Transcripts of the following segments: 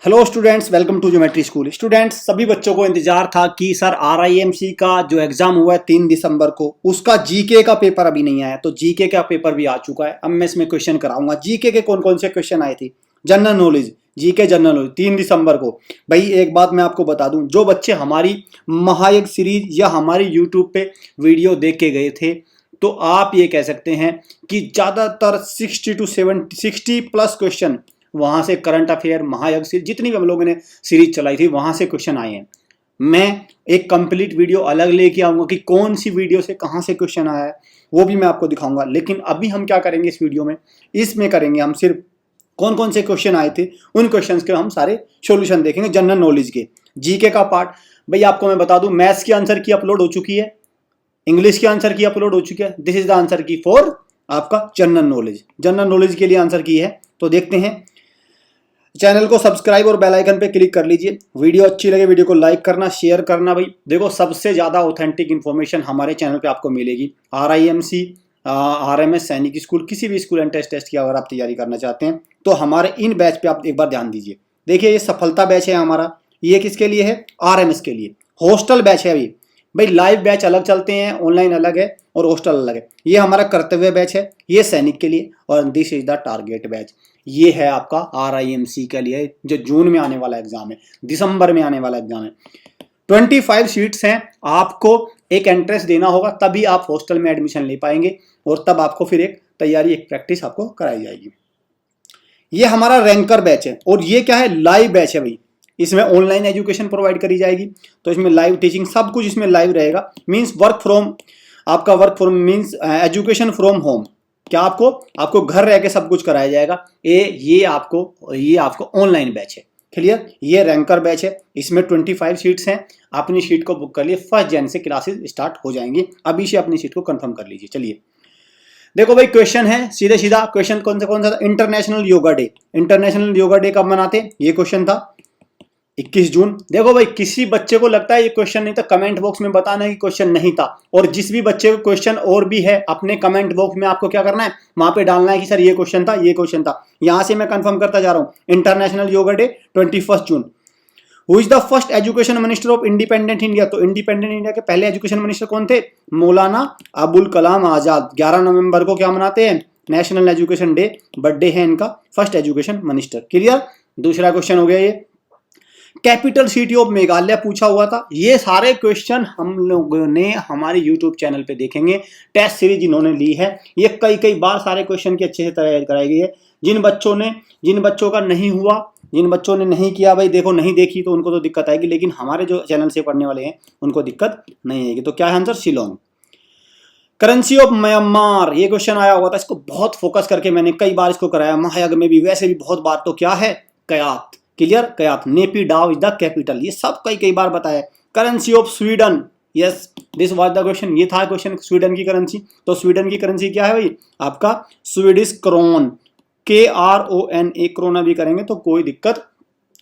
Hello students, welcome to geometry school. Students, सभी बच्चों को इंतजार था कि सर RIMC का जो एग्जाम हुआ है 3 दिसंबर को, उसका जीके का पेपर अभी नहीं आया। तो जीके का पेपर भी आ चुका है। अब मैं इसमें क्वेश्चन कराऊंगा। जीके के कौन कौन से क्वेश्चन आए थे? General knowledge, GK general knowledge 3 दिसंबर को। भाई एक बात मैं आपको बता दूं, जो बच्चे हमारी महायज्ञ सीरीज या हमारी यूट्यूब पे वीडियो देख के गए थे, तो आप ये कह सकते हैं कि ज़्यादातर 60 प्लस क्वेश्चन वहां से करंट अफेयर, महायज्ञ सीरीज, जितनी भी हम लोगों ने सीरीज चलाई थी वहां से क्वेश्चन आए हैं। मैं एक कंप्लीट वीडियो अलग लेके आऊंगा कि कौन सी वीडियो से कहां से क्वेश्चन आया है, वो भी मैं आपको दिखाऊंगा। लेकिन अभी हम क्या करेंगे इस वीडियो में, इसमें करेंगे हम सिर्फ कौन कौन से क्वेश्चन आए थे, उन क्वेश्चंस के हम सारे सॉल्यूशन देखेंगे जनरल नॉलेज के। जीके का पार्ट भाई आपको मैं बता दूं, मैथ्स की आंसर की अपलोड हो चुकी है, इंग्लिश की आंसर की अपलोड हो चुकी है। दिस इज द आंसर की फॉर आपका जनरल नॉलेज। जनरल नॉलेज के लिए आंसर की है। तो देखते हैं। चैनल को सब्सक्राइब और बेल आइकन पे क्लिक कर लीजिए। वीडियो अच्छी लगे वीडियो को लाइक करना, शेयर करना। भाई देखो, सबसे ज़्यादा ऑथेंटिक इन्फॉर्मेशन हमारे चैनल पे आपको मिलेगी। RIMC, RMS सैनिक स्कूल, किसी भी स्कूल एंड टेस्ट की अगर आप तैयारी करना चाहते हैं तो हमारे इन बैच पे आप एक बार ध्यान दीजिए। देखिए, ये सफलता बैच है हमारा। ये किसके लिए है? RMS के लिए। हॉस्टल बैच है अभी। भाई लाइव बैच अलग चलते हैं, ऑनलाइन अलग है और हॉस्टल अलग है। ये हमारा कर्तव्य बैच है, ये सैनिक के लिए, और this is the target batch. ये है आपका RIMC के लिए, जो जून में आने वाला एग्जाम है, दिसंबर में आने वाला एग्जाम है। 25 सीट्स हैं। आपको एक एंट्रेंस देना होगा, तभी आप हॉस्टल में एडमिशन ले पाएंगे और तब आपको फिर एक तैयारी, एक प्रैक्टिस आपको कराई जाएगी। ये हमारा रैंकर बैच है और ये क्या है? लाइव बैच है भाई। इसमें ऑनलाइन एजुकेशन प्रोवाइड करी जाएगी, तो इसमें लाइव टीचिंग, सब कुछ इसमें लाइव रहेगा। Means work from means education from home. क्या आपको घर रह के सब कुछ कराया जाएगा। ये आपको ऑनलाइन बैच है। क्लियर? ये रैंकर बैच है। इसमें 25 सीट्स हैं। अपनी सीट को बुक कर लिए। 1 जनवरी से क्लासेस स्टार्ट हो जाएंगी। अभी से अपनी सीट को कंफर्म कर लीजिए। चलिए देखो भाई, क्वेश्चन है सीधे सीधा। क्वेश्चन कौन सा था? International yoga day. International yoga day कब मनाते? ये क्वेश्चन था 21 जून। देखो भाई, किसी बच्चे को लगता है ये क्वेश्चन नहीं था, कमेंट बॉक्स में बताना है कि क्वेश्चन नहीं था। और जिस भी बच्चे को क्वेश्चन और भी है, अपने कमेंट बॉक्स में आपको क्या करना है, वहां पे डालना है कि सर ये क्वेश्चन था, ये क्वेश्चन था। यहां से मैं कंफर्म करता जा रहा हूं। International yoga day 21 June. Who is the first education minister of independent India? तो इंडिपेंडेंट इंडिया के पहले एजुकेशन मिनिस्टर कौन थे? मौलाना अबुल कलाम आजाद। 11 नवंबर को क्या मनाते हैं? National education day. बर्थडे है इनका। First education minister. क्लियर? दूसरा क्वेश्चन हो गया ये। कैपिटल सिटी ऑफ मेघालय पूछा हुआ था। ये सारे क्वेश्चन हम लोगों ने हमारे यूट्यूब चैनल पे देखेंगे। टेस्ट सीरीज इन्होंने ली है। ये कई बार सारे क्वेश्चन की अच्छे से तैयारी कराई गई है। जिन बच्चों का नहीं हुआ, जिन बच्चों ने नहीं किया, भाई देखो, नहीं देखी तो उनको तो दिक्कत आएगी, लेकिन हमारे जो चैनल से पढ़ने वाले हैं उनको दिक्कत नहीं आएगी। तो क्या है answer? Shillong. Currency of Myanmar, ये क्वेश्चन आया हुआ था। इसको बहुत फोकस करके मैंने कई बार इसको कराया, महायज्ञ में भी, वैसे भी बहुत बार। तो क्या है? Kyat. Clear? Kyat. Naypyidaw is the capital. ये सब कई बार बताया। Currency of Sweden, yes, this was the question. ये था क्वेश्चन, स्वीडन की करेंसी। तो स्वीडन की करेंसी क्या है भाई? आपका स्वीडिश क्रोन। KRONA, क्रोना भी करेंगे तो कोई दिक्कत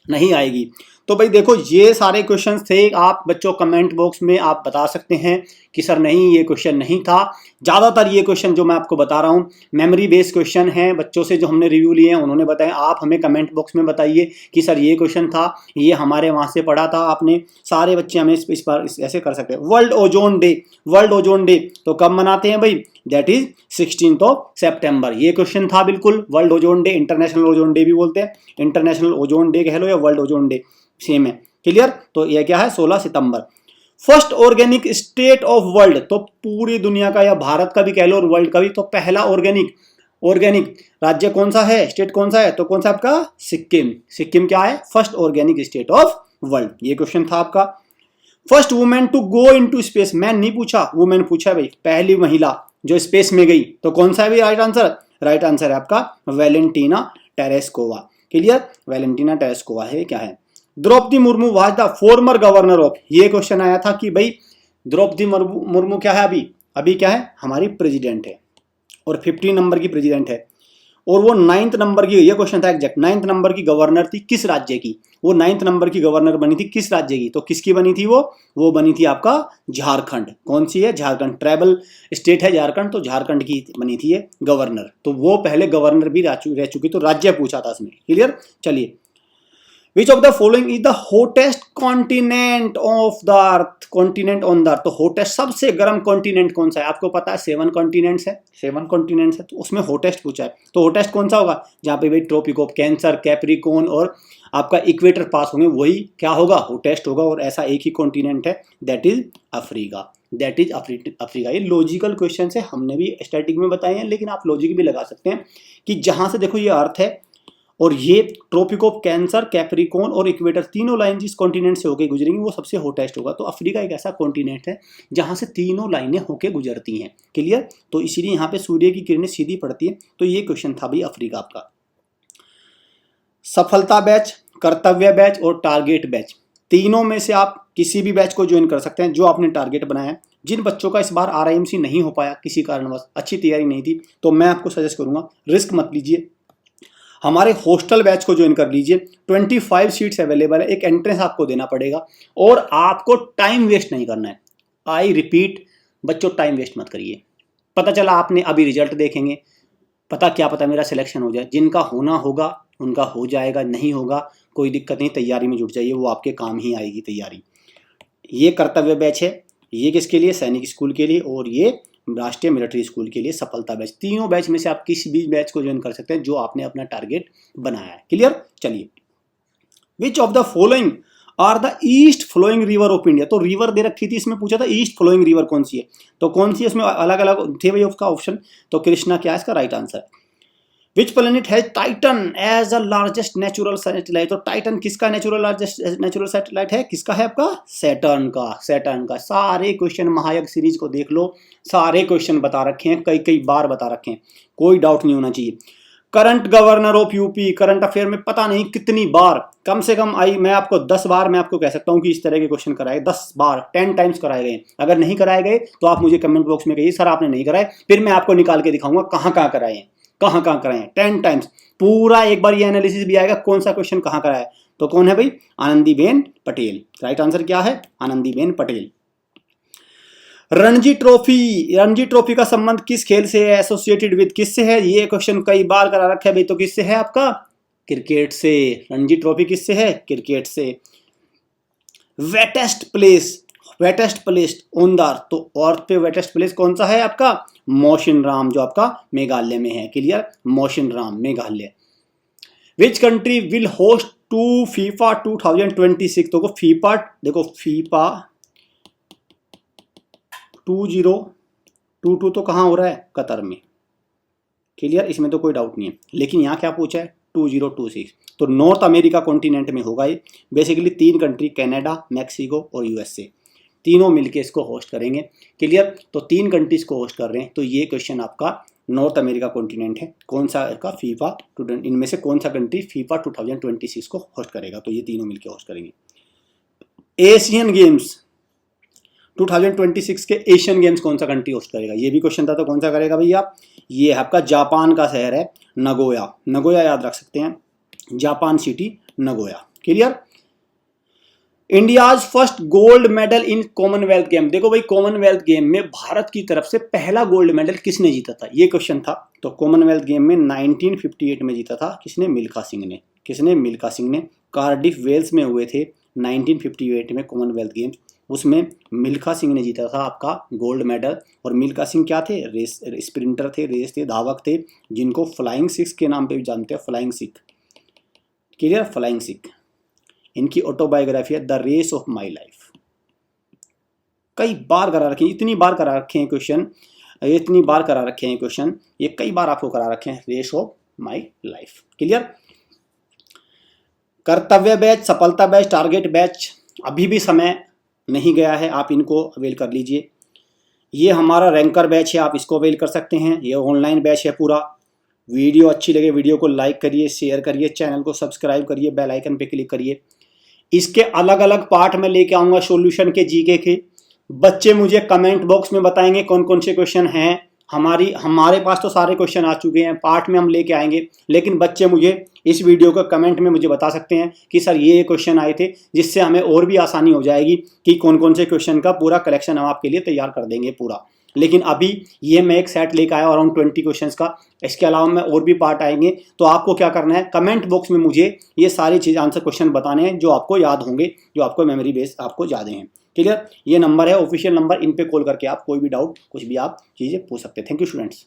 नहीं आएगी। तो भाई देखो, ये सारे क्वेश्चंस थे। आप बच्चों कमेंट बॉक्स में आप बता सकते हैं कि सर नहीं, ये क्वेश्चन नहीं था। ज़्यादातर ये क्वेश्चन जो मैं आपको बता रहा हूँ मेमोरी बेस्ड क्वेश्चन हैं। बच्चों से जो हमने रिव्यू लिए हैं उन्होंने बताया। आप हमें कमेंट बॉक्स में बताइए कि सर ये क्वेश्चन था, ये हमारे वहाँ से पढ़ा था आपने। सारे बच्चे हमें इस बार ऐसे कर सकते हैं। World ozone day. World ozone day तो कब मनाते हैं भाई? दैट इज 16 सितंबर। ये क्वेश्चन था बिल्कुल। World ozone day, international ozone day भी बोलते हैं। इंटरनेशनल ओजोन डे कह लो या वर्ल्ड ओजोन डे, सेम है। क्लियर? तो यह क्या है? 16 सितंबर। First organic state of world, तो पूरी दुनिया का या भारत का भी कह लो और वर्ल्ड का भी, तो पहला ऑर्गेनिक राज्य कौन सा है, स्टेट कौन सा है? तो कौन सा आपका? सिक्किम। सिक्किम क्या है? First organic state of world. ये क्वेश्चन था आपका। First women to go into space, man नहीं पूछा, वुमेन पूछा भाई। पहली महिला जो स्पेस में गई, तो कौन सा है भी राइट आंसर? राइट आंसर है आपका Valentina Tereshkova. Clear? Valentina Tereshkova है। क्या है? Droupadi Murmu was the former governor of, ये क्वेश्चन आया था कि भाई द्रौपदी मुर्मू क्या है? अभी क्या है? हमारी प्रेसिडेंट है और 15 नंबर की प्रेसिडेंट है। और वो 9th नंबर की, ये क्वेश्चन था एग्जैक्ट, 9th नंबर की गवर्नर थी किस राज्य की? वो 9th नंबर की गवर्नर बनी थी किस राज्य की? तो किसकी बनी थी वो बनी थी आपका झारखंड। कौन सी है? झारखंड। ट्राइबल स्टेट है झारखंड, तो झारखंड की बनी थी ये गवर्नर। तो वो पहले गवर्नर भी रह चुकी, तो राज्य पूछा था इसमें। क्लियर? चलिए which of the following is the hottest continent of the earth, continent on the earth. तो हॉटेस्ट सबसे गर्म कॉन्टिनेंट कौन सा है? आपको पता है 7 कॉन्टिनेंट्स है, 7 कॉन्टिनेंट्स है, तो उसमें हॉटेस्ट पूछा है, तो हॉटेस्ट कौन सा होगा? जहाँ पे भाई ट्रॉपिक ऑफ कैंसर, कैप्रिकॉर्न और आपका इक्वेटर पास होंगे, वही क्या होगा? हॉटेस्ट होगा। और ऐसा एक ही कॉन्टिनेंट है, that is Africa, that is Africa. ये लॉजिकल क्वेश्चन है, हमने भी स्टैटिक में बताए हैं, लेकिन आप लॉजिक भी लगा सकते हैं कि जहां से देखो ये अर्थ है और ये ट्रॉपिक ऑफ कैंसर, कैप्रिकॉर्न और इक्वेटर तीनों लाइन जिस कॉन्टिनेंट से होकर गुजरेंगी वो सबसे हॉटेस्ट होगा। तो अफ्रीका एक ऐसा कॉन्टिनेंट है जहां से तीनों लाइनें होकर गुजरती हैं। क्लियर? तो इसीलिए यहाँ पे सूर्य की किरणें सीधी पड़ती है। तो ये क्वेश्चन था भाई अफ्रीका आपका। सफलता बैच, कर्तव्य बैच और टारगेट बैच, तीनों में से आप किसी भी बैच को ज्वाइन कर सकते हैं जो आपने टारगेट बनाया है। जिन बच्चों का इस बार RIMC नहीं हो पाया किसी कारणवश, अच्छी तैयारी नहीं थी, तो मैं आपको सजेस्ट करूंगा रिस्क मत लीजिए, हमारे हॉस्टल बैच को ज्वाइन कर लीजिए। 25 सीट्स अवेलेबल है, एक एंट्रेंस आपको देना पड़ेगा और आपको टाइम वेस्ट नहीं करना है। आई रिपीट बच्चों, टाइम वेस्ट मत करिए। पता चला आपने अभी रिजल्ट देखेंगे, क्या पता मेरा सिलेक्शन हो जाए। जिनका होना होगा उनका हो जाएगा, नहीं होगा कोई दिक्कत नहीं, तैयारी में जुट जाइए, वो आपके काम ही आएगी तैयारी। ये कर्तव्य बैच है, ये किसके लिए? सैनिक स्कूल के लिए, और ये राष्ट्रीय मिलिट्री स्कूल के लिए सफलता बैच। तीनों बैच में से आप किसी भी बैच को ज्वाइन कर सकते हैं जो आपने अपना टारगेट बनाया है। क्लियर? चलिए, which of the following are the east flowing river of India. तो रिवर दे रखी थी, इसमें पूछा था ईस्ट फ्लोइंग रिवर कौन सी है, तो कौन सी है? इसमें अलग अलग थे भाई उसका ऑप्शन, तो कृष्णा क्या है इसका right answer. Which planet has Titan as the largest natural satellite. तो टाइटन किसका नेचुरल सैटेलाइट है? किसका है? आपका सैटर्न का, सैटर्न का। सारे क्वेश्चन महायज्ञ सीरीज को देख लो, सारे क्वेश्चन बता रखे हैं, कई कई बार बता रखे हैं, कोई डाउट नहीं होना चाहिए। Current governor of UP, current affair में पता नहीं कितनी बार, कम से कम मैं आपको 10 बार मैं आपको कह सकता हूं कि इस तरह के क्वेश्चन कराए, 10 बार 10 टाइम्स कराए गए। अगर नहीं कराए गए तो आप मुझे कमेंट बॉक्स में कहिए सर आपने नहीं कराए, फिर मैं आपको निकाल के दिखाऊंगा कहां कहां कराए हैं, कहां कहां कराए हैं। 10 टाइम्स पूरा एक बार ये एनालिसिस भी आएगा कौन सा क्वेश्चन कहां कराया है। तो कौन है भाई? आनंदीबेन पटेल। राइट आंसर क्या है? आनंदीबेन पटेल। रणजी ट्रॉफी का संबंध किस खेल से है? एसोसिएटेड विद किससे है? ये क्वेश्चन कई बार करा रखा है भाई, तो किससे है आपका? क्रिकेट से। रणजी ट्रॉफी किससे है? क्रिकेट से। Wettest place on the earth, तो अर्थ पे वेटेस्ट प्लेस कौन सा है आपका? मौशिनराम, जो आपका मेघालय में है। Clear? Mawsynram, Meghalaya. Which country will host to FIFA 2026। तो फीफा देखो, फीफा 2022 तो कहाँ हो रहा है? कतर में। क्लियर? इसमें तो कोई डाउट नहीं है, लेकिन यहाँ क्या पूछा है? 2026। तो नॉर्थ अमेरिका कॉन्टिनेंट में होगा ये। बेसिकली 3 कंट्री, कनाडा, मैक्सिको और USA, तीनों मिलके इसको होस्ट करेंगे। क्लियर? तो 3 कंट्रीज को होस्ट कर रहे हैं। तो ये क्वेश्चन आपका नॉर्थ अमेरिका कॉन्टिनेंट है, कौन सा का फीफा, इनमें से कौन सा कंट्री फीफा 2026 को होस्ट करेगा? तो ये तीनों मिलके होस्ट करेंगे। एशियन गेम्स 2026 के एशियन गेम्स कौन सा कंट्री होस्ट करेगा? ये भी क्वेश्चन था, तो कौन सा करेगा भैया? ये आपका जापान का शहर है नगोया याद रख सकते हैं, Japan city Nagoya. Clear? India's first gold medal in Commonwealth game. देखो भाई, कॉमनवेल्थ गेम में भारत की तरफ से पहला गोल्ड मेडल किसने जीता था? ये क्वेश्चन था। तो कॉमनवेल्थ गेम में 1958 में जीता था किसने? मिल्खा सिंह ने। किसने? मिल्खा सिंह ने। कार्डिफ वेल्स में हुए थे 1958 में कॉमनवेल्थ गेम्स, उसमें मिल्खा सिंह ने जीता था आपका गोल्ड मेडल। और मिल्खा सिंह क्या थे? रेस स्प्रिंटर थे, रेस थे, धावक थे, जिनको फ्लाइंग सिख के नाम पे भी जानते हैं, flying Sikh. Clear? Flying Sikh. इनकी ऑटोबायोग्राफी है the race of my life. कई बार करा रखे, इतनी बार करा रखे हैं क्वेश्चन, ये कई बार आपको करा रखे हैं, race of my life. Clear? Kartavya batch, Safalta batch, target batch, अभी भी समय नहीं गया है, आप इनको अवेल कर लीजिए। ये हमारा रैंकर बैच है, आप इसको अवेल कर सकते हैं। ये ऑनलाइन बैच है पूरा। वीडियो अच्छी लगे वीडियो को लाइक करिए, शेयर करिए, चैनल को सब्सक्राइब करिए, बेल आइकन पे क्लिक करिए। इसके अलग अलग पार्ट में लेके आऊँगा सॉल्यूशन के, जीके के। बच्चे मुझे कमेंट बॉक्स में बताएंगे कौन कौन से क्वेश्चन हैं। हमारे पास तो सारे क्वेश्चन आ चुके हैं, पार्ट में हम लेके आएंगे, लेकिन बच्चे मुझे इस वीडियो को कमेंट में मुझे बता सकते हैं कि सर ये क्वेश्चन आए थे, जिससे हमें और भी आसानी हो जाएगी कि कौन कौन से क्वेश्चन का पूरा कलेक्शन हम आपके लिए तैयार कर देंगे पूरा। लेकिन अभी ये मैं एक सेट लेकर आया अराउंड 20 क्वेश्चंस का। इसके अलावा मैं और भी पार्ट आएंगे, तो आपको क्या करना है, कमेंट बॉक्स में मुझे ये सारी चीज़ आंसर क्वेश्चन बताने हैं जो आपको याद होंगे, जो आपको मेमोरी बेस आपको याद हैं। ठीक है, ये नंबर है ऑफिशियल नंबर, इन पे कॉल करके आप कोई भी डाउट कुछ भी आप चीज़ें पूछ सकते हैं। Thank you students.